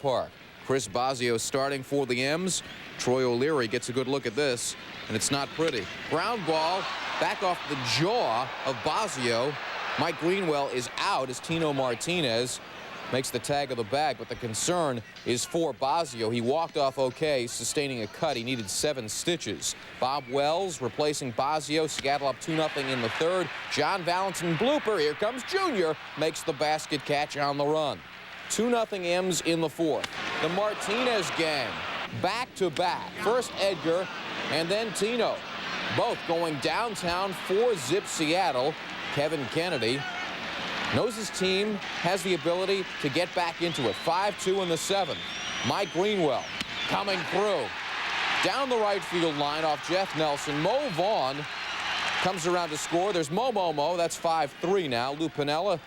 Park. Chris Bosio starting for the M's. Troy O'Leary gets a good look at this, and it's not pretty. Ground ball back off the jaw of Bosio. Mike Greenwell is out as Tino Martinez makes the tag of the bag, but the concern is for Bosio. He walked off okay, sustaining a cut. He needed 7 stitches. Bob Wells replacing Bosio. Seattle up 2-0 in the third. John Valentin blooper. Here comes Junior. Makes the basket catch on the run. 2-0 M's in the fourth. The Martinez gang back-to-back. First Edgar and then Tino. Both going downtown for Zip Seattle. Kevin Kennedy knows his team has the ability to get back into it. 5-2 in the seventh. Mike Greenwell coming through. Down the right field line off Jeff Nelson. Mo Vaughn comes around to score. There's Mo. That's 5-3 now. Lou Piniella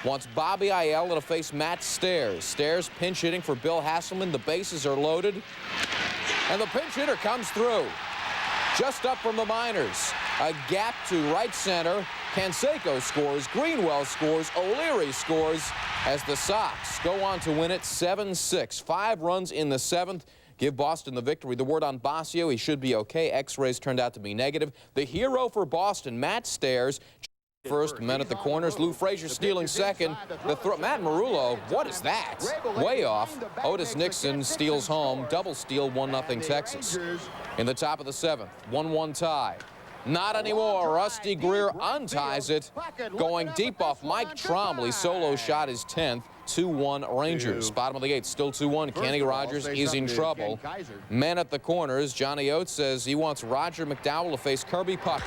wants Bobby Ayala to face Matt Stairs. Stairs pinch hitting for Bill Hasselman. The bases are loaded. And the pinch hitter comes through. Just up from the minors. A gap to right center. Canseco scores. Greenwell scores. O'Leary scores as the Sox go on to win it 7-6. 5 runs in the seventh. Give Boston the victory. The word on Bosio, he should be okay. X-rays turned out to be negative. The hero for Boston, Matt Stairs. First, men at the corners. Lou Frazier stealing second. Matt Marullo, what is that? Way off. Otis Nixon steals home. Double steal, 1-0 Texas. In the top of the seventh, 1-1 tie. Not anymore. Rusty Greer unties it. Going deep off Mike Trombley. Solo shot is 10th. 2-1 Rangers. Bottom of the eighth, still 2-1. Kenny Rogers is in trouble. Men at the corners. Johnny Oates says he wants Roger McDowell to face Kirby Puckett.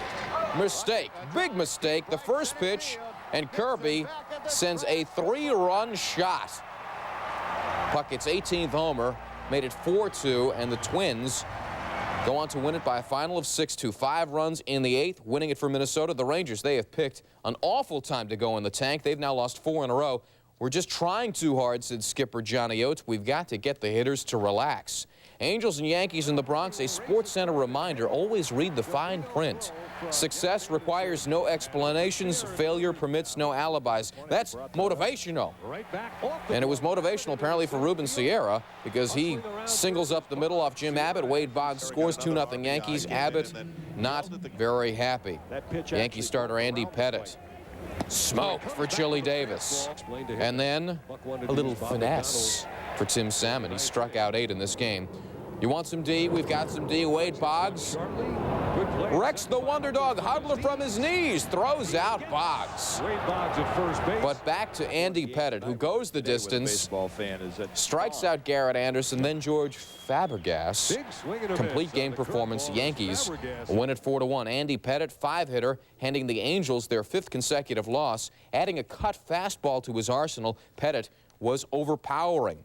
Mistake. Big mistake. The first pitch, and Kirby sends a 3-run shot. Puckett's 18th homer made it 4-2, and the Twins go on to win it by a final of 6-2. 5 runs in the eighth, winning it for Minnesota. The Rangers, they have picked an awful time to go in the tank. They've now lost 4 in a row. We're just trying too hard, said skipper Johnny Oates. We've got to get the hitters to relax. Angels and Yankees in the Bronx, a Sports Center reminder, always read the fine print. Success requires no explanations. Failure permits no alibis. That's motivational. And it was motivational apparently for Ruben Sierra because he singles up the middle off Jim Abbott. Wade Boggs scores 2-0 Yankees. Abbott not very happy. Yankee starter Andy Pettitte. Smoke for Chili Davis. And then a little finesse for Tim Salmon. He struck out 8 in this game. You want some D? We've got some D. Wade Boggs. Rex the Wonder Dog, Hudler from his knees, throws out Boggs. But back to Andy Pettitte, who goes the distance, strikes out Garrett Anderson, then George Fabregas. Complete game performance. Yankees win it 4-1. Andy Pettitte, 5-hitter, handing the Angels their 5th consecutive loss. Adding a cut fastball to his arsenal, Pettitte was overpowering.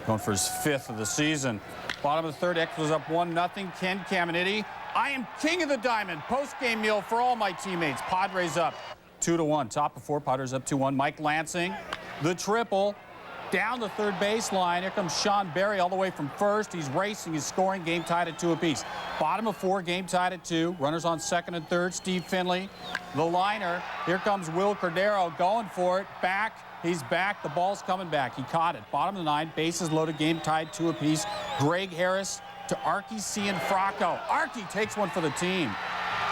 Going for his 5th of the season. Bottom of the third, Expos up 1-0. Ken Caminiti, I am king of the diamond. Post-game meal for all my teammates. Padres up 2-1. Top of 4, Padres up 2-1. Mike Lansing, the triple. Down the third baseline. Here comes Sean Berry all the way from first. He's racing, he's scoring. Game tied at 2 apiece. Bottom of 4, game tied at 2. Runners on second and third. Steve Finley, the liner. Here comes Will Cordero going for it. Back. He's back. The ball's coming back. He caught it. Bottom of the 9. Bases loaded. Game tied 2 apiece. Greg Harris to Arky Cianfrocco. Arky takes one for the team.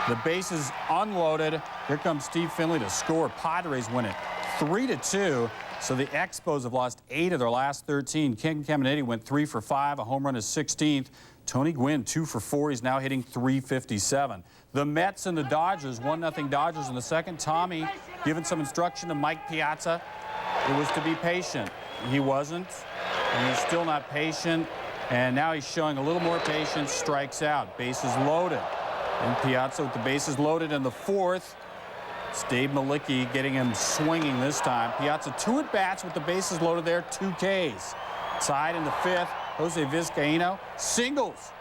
The bases unloaded. Here comes Steve Finley to score. Padres win it 3-2. So the Expos have lost 8 of their last 13. Ken Caminiti went 3 for 5. A home run is 16th. Tony Gwynn 2 for 4. He's now hitting .357. The Mets and the Dodgers, 1-0 Dodgers in the second. Tommy giving some instruction to Mike Piazza. It was to be patient. He wasn't, and he's still not patient. And now he's showing a little more patience. Strikes out. Bases loaded. And Piazza with the bases loaded in the fourth. It's Dave Malicki getting him swinging this time. Piazza 2 at-bats with the bases loaded there, 2 Ks. Tied in the 5th. Jose Vizcaíno singles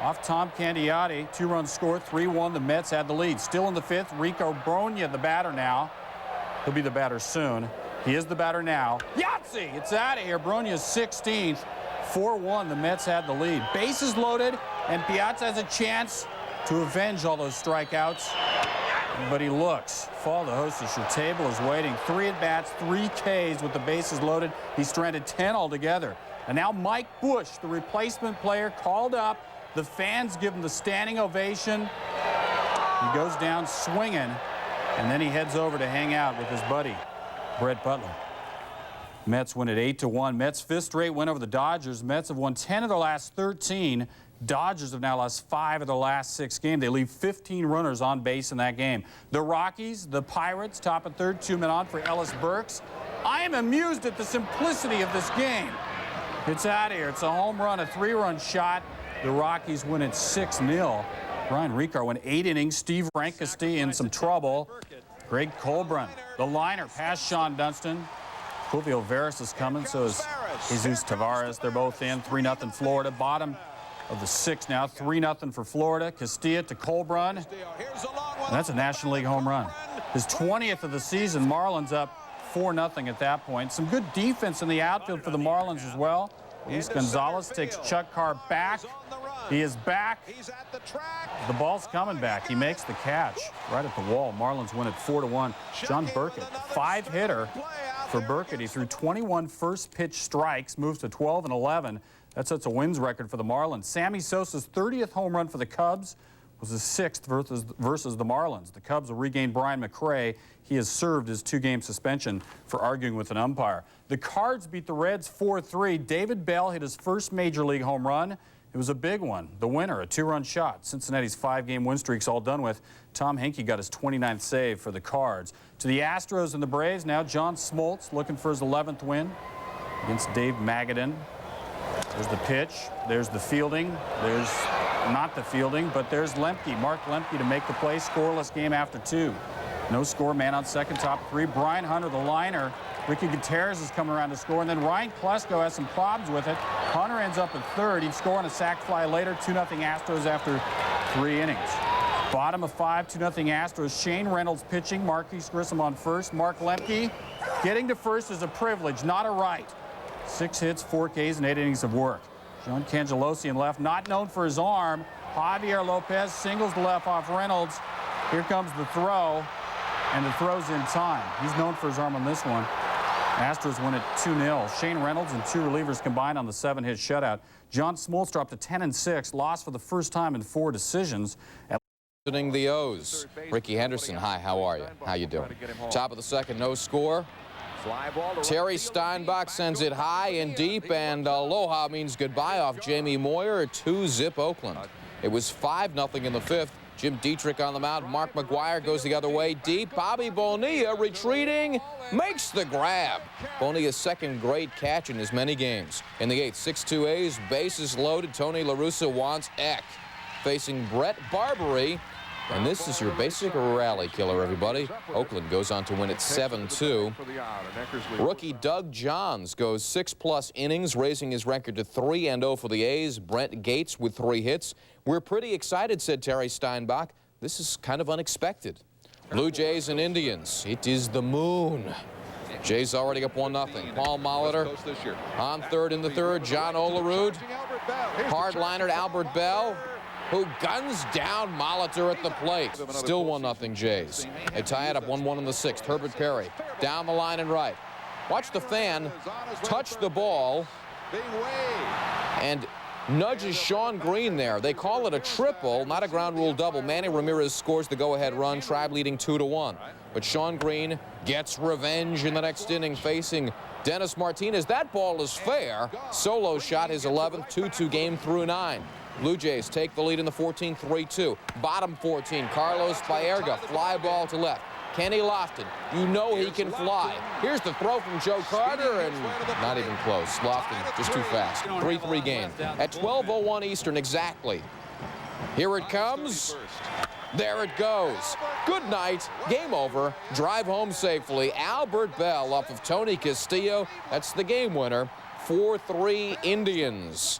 off Tom Candiotti. 2-run score, 3-1. The Mets had the lead. Still in the 5th, Rico Brogna, the batter now. He'll be the batter soon. He is the batter now. Yahtzee! It's out of here. Brogna's 16th. 4-1. The Mets had the lead. Bases loaded, and Piazza has a chance to avenge all those strikeouts. but he looks. Fall the hostess, your table is waiting. 3 at-bats, 3 Ks with the bases loaded. He stranded 10 altogether. And now Mike Bush, the replacement player, called up. The fans give him the standing ovation. He goes down swinging, and then he heads over to hang out with his buddy, Brett Butler. Mets win at 8-1. Mets' 5th straight win over the Dodgers. Mets have won 10 of their last 13. Dodgers have now lost 5 of the last 6 games. They leave 15 runners on base in that game. The Rockies, the Pirates, top of 3rd, 2 men on for Ellis Burks. I am amused at the simplicity of this game. It's out of here. It's a home run, a 3-run shot. The Rockies win at 6-0. Brian Ricard went 8 innings. Steve Frankesty in some trouble. Greg Colbrun, the liner, past Sean Dunston. Julio Veras is coming, so is Jesus Tavares. They're both in. 3-0 Florida. Bottom of the 6th now. 3-0 for Florida. Castilla to Colbrun. And that's a National League home run. His 20th of the season. Marlins up 4-0 at that point. Some good defense in the outfield for the Marlins as well. Luis Gonzalez takes Chuck Carr back. He is back. The ball's coming back. He makes the catch right at the wall. Marlins win at 4-1. John Burkett, 5-hitter for Burkett. He threw 21 first-pitch strikes, moves to 12-11. That sets a wins record for the Marlins. Sammy Sosa's 30th home run for the Cubs was his 6th versus the Marlins. The Cubs will regain Brian McRae. He has served his 2-game suspension for arguing with an umpire. The Cards beat the Reds 4-3. David Bell hit his first Major League home run. It was a big one. The winner, a 2-run shot. Cincinnati's 5-game win streak's all done with. Tom Henke got his 29th save for the Cards. To the Astros and the Braves, now John Smoltz looking for his 11th win against Dave Magadan. There's the pitch. There's the fielding. There's not the fielding, but there's Lemke. Mark Lemke to make the play. Scoreless game after 2. No score, man on second, top 3. Brian Hunter, the liner. Ricky Gutierrez is coming around to score, and then Ryan Klesko has some problems with it. Hunter ends up at 3rd. He'd score on a sac fly later. 2-0 Astros after 3 innings. Bottom of 5, 2-0 Astros. Shane Reynolds pitching. Marquise Grissom on first. Mark Lemke getting to first is a privilege, not a right. 6 hits, 4 Ks, and 8 innings of work. John Cangelosi in left, not known for his arm. Javier Lopez singles the left off Reynolds. Here comes the throw, and the throw's in time. He's known for his arm on this one. Astros win at 2-0. Shane Reynolds and 2 relievers combined on the 7-hit shutout. John Smoltz dropped to 10-6, lost for the first time in 4 decisions. The O's. Ricky Henderson, hi, how are you? How you doing? Top of the 2nd, no score. Terry Steinbach sends it high and deep, and aloha means goodbye off Jamie Moyer. 2-zip Oakland. It was 5-0 in the 5th. Jim Dietrich on the mound. Mark McGuire goes the other way deep. Bobby Bonilla retreating, makes the grab. Bonilla's 2nd great catch in as many games. In the 8th, 6-2 A's, bases loaded. Tony La Russa wants Eck. Facing Brett Barbary. And this is your basic rally killer, everybody. Oakland goes on to win at 7-2. Rookie Doug Johns goes 6+ innings, raising his record to 3-0 for the A's. Brent Gates with 3 hits. We're pretty excited, said Terry Steinbach. This is kind of unexpected. Blue Jays and Indians. It is the moon. Jays already up 1-0. Paul Molitor on 3rd in the 3rd. John Olerud. Hardliner Albert Bell, who guns down Molitor at the plate. Still 1-0 Jays. They tie it up 1-1 in the 6th. Herbert Perry down the line and right. Watch the fan touch the ball and nudges Sean Green there. They call it a triple, not a ground rule double. Manny Ramirez scores the go-ahead run, Tribe leading 2-1. But Sean Green gets revenge in the next inning facing Dennis Martinez. That ball is fair. Solo shot his 11th, 2-2 game through 9. Blue Jays take the lead in the 14th, 3-2. Bottom 14, Carlos Baerga, fly ball to left. Kenny Lofton, you know he can fly. Here's the throw from Joe Carter, and not even close. Lofton just too fast. 3-3 game. At 12:01 Eastern exactly. Here it comes. There it goes. Good night. Game over. Drive home safely. Albert Bell off of Tony Castillo. That's the game winner. 4-3 Indians.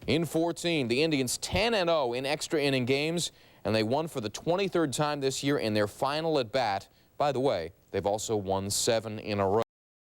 In 14, the Indians 10-0 in extra inning games, and they won for the 23rd time this year in their final at bat. By the way, they've also won 7 in a row.